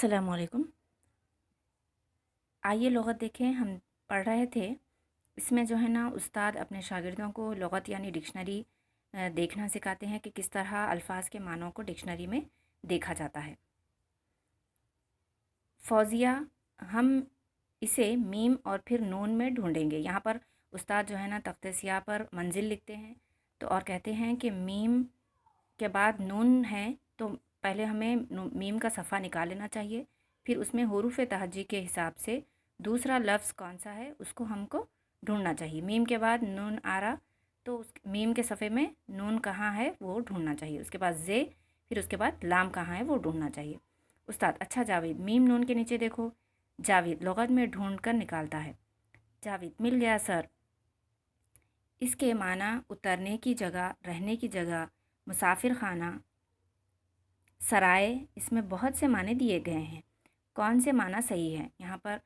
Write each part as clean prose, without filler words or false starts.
अस्सलामुअलैकुम। आइए लुग़त देखें। हम पढ़ रहे थे, इसमें जो है ना उस्ताद अपने शागिर्दों को लुग़त यानी डिक्शनरी देखना सिखाते हैं कि किस तरह अल्फाज के मानों को डिक्शनरी में देखा जाता है। फ़ौज़िया, हम इसे मीम और फिर नून में ढूंढेंगे। यहाँ पर उस्ताद जो है ना तख्ते स्याह पर मंजिल लिखते हैं तो और कहते हैं कि मीम के बाद नून है तो पहले हमें मीम का सफ़ा निकाल लेना चाहिए, फिर उसमें हुरूफ़ तहज्जी के हिसाब से दूसरा लफ्ज़ कौन सा है उसको हमको ढूंढना चाहिए। मीम के बाद नून आ रहा तो उस मीम के सफ़े में नून कहाँ है वो ढूंढना चाहिए। उसके बाद जे, फिर उसके बाद लाम कहाँ है वो ढूंढना चाहिए। उस्ताद, अच्छा जावेद, मीम नून के नीचे देखो। जावेद लुग़त में ढूंढ कर निकालता है। जावेद, मिल गया सर। इसके माना उतरने की जगह, रहने की जगह, मुसाफिर खाना, सराय। इसमें बहुत से माने दिए गए हैं, कौन से माना सही है। यहाँ पर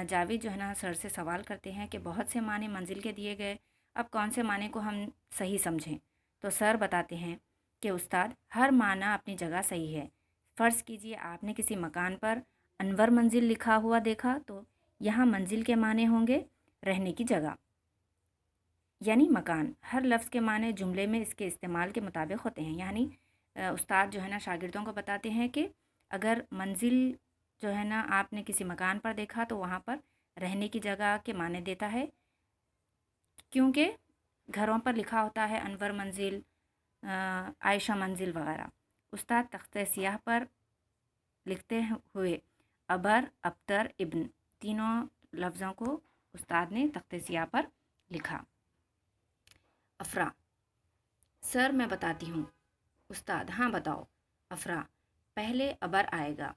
जावेद जो है ना सर से सवाल करते हैं कि बहुत से माने मंजिल के दिए गए, अब कौन से माने को हम सही समझें। तो सर बताते हैं कि उस्ताद, हर माना अपनी जगह सही है। फ़र्ज़ कीजिए आपने किसी मकान पर अनवर मंजिल लिखा हुआ देखा तो यहाँ मंजिल के माने होंगे रहने की जगह यानी मकान। हर लफ्ज़ के माने जुमले में इसके इस्तेमाल के मुताबिक होते हैं। यानी उस्ताद जो है ना शागिर्दों को बताते हैं कि अगर मंजिल जो है ना आपने किसी मकान पर देखा तो वहाँ पर रहने की जगह के माने देता है, क्योंकि घरों पर लिखा होता है अनवर मंजिल, आयशा मंजिल वगैरह। उस्ताद तख्ते स्याह पर लिखते हुए अबर, अब्तर, इब्न तीनों लफ्ज़ों को उस्ताद ने तख्ते स्याह पर लिखा। अफ़रा, सर मैं बताती हूँ। उस्ताद, हाँ बताओ। अफ़रा, पहले अबर आएगा।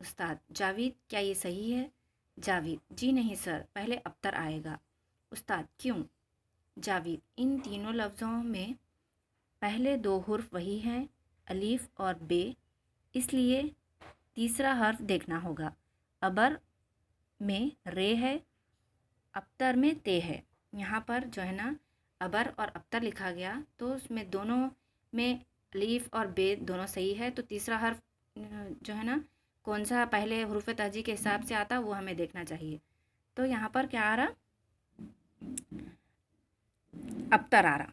उस्ताद, जावेद क्या ये सही है। जावेद, जी नहीं सर, पहले अब्तर आएगा। उस्ताद, क्यों। जावेद, इन तीनों लफ्ज़ों में पहले दो हुर्फ वही हैं, अलीफ और बे, इसलिए तीसरा हर्फ देखना होगा। अबर में रे है, अब्तर में ते है। यहाँ पर जो है ना अबर और अब्तर लिखा गया तो उसमें दोनों में अलीफ और बे दोनों सही है, तो तीसरा हर्फ जो है ना कौन सा पहले हुरूफ तहजी के हिसाब से आता वो हमें देखना चाहिए। तो यहाँ पर क्या आ रहा, अब्तर आ रहा।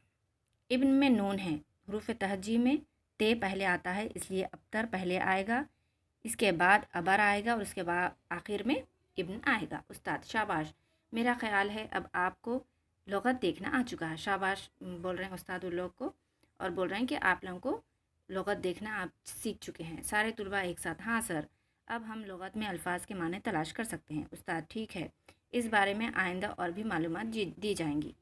इब्न में नून है, हुरूफ तहजी में ते पहले आता है इसलिए अब्तर पहले आएगा, इसके बाद अबर आएगा और उसके बाद आखिर में इब्न आएगा। उस्ताद, शाबाश, मेरा ख़्याल है अब आपको लुग़त देखना आ चुका है। शाबाश बोल रहे हैं उस्ताद उन लोग को और बोल रहे हैं कि आप लोगों को लुग़त देखना आप सीख चुके हैं। सारे तुलबा एक साथ, हाँ सर, अब हम लुग़त में अल्फाज के माने तलाश कर सकते हैं। उस्ताद, ठीक है, इस बारे में आइंदा और भी मालूमात दी जाएंगी।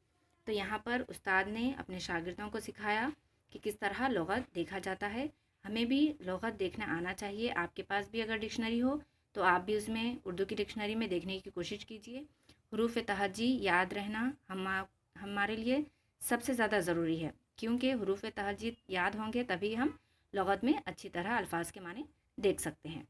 तो यहाँ पर उस्ताद ने अपने शागिर्दों को सिखाया कि किस तरह लुग़त देखा जाता है। हमें भी लुग़त देखना आना चाहिए। आपके पास भी अगर डिक्शनरी हो तो आप भी उसमें उर्दू की डिक्शनरी में देखने की कोशिश कीजिए। हुरूफ तहज्जी याद रहना हमारे लिए सबसे ज़्यादा ज़रूरी है, क्योंकि हुरूफ तहज्जी याद होंगे तभी हम लुग़त में अच्छी तरह अल्फाज के माने देख सकते हैं।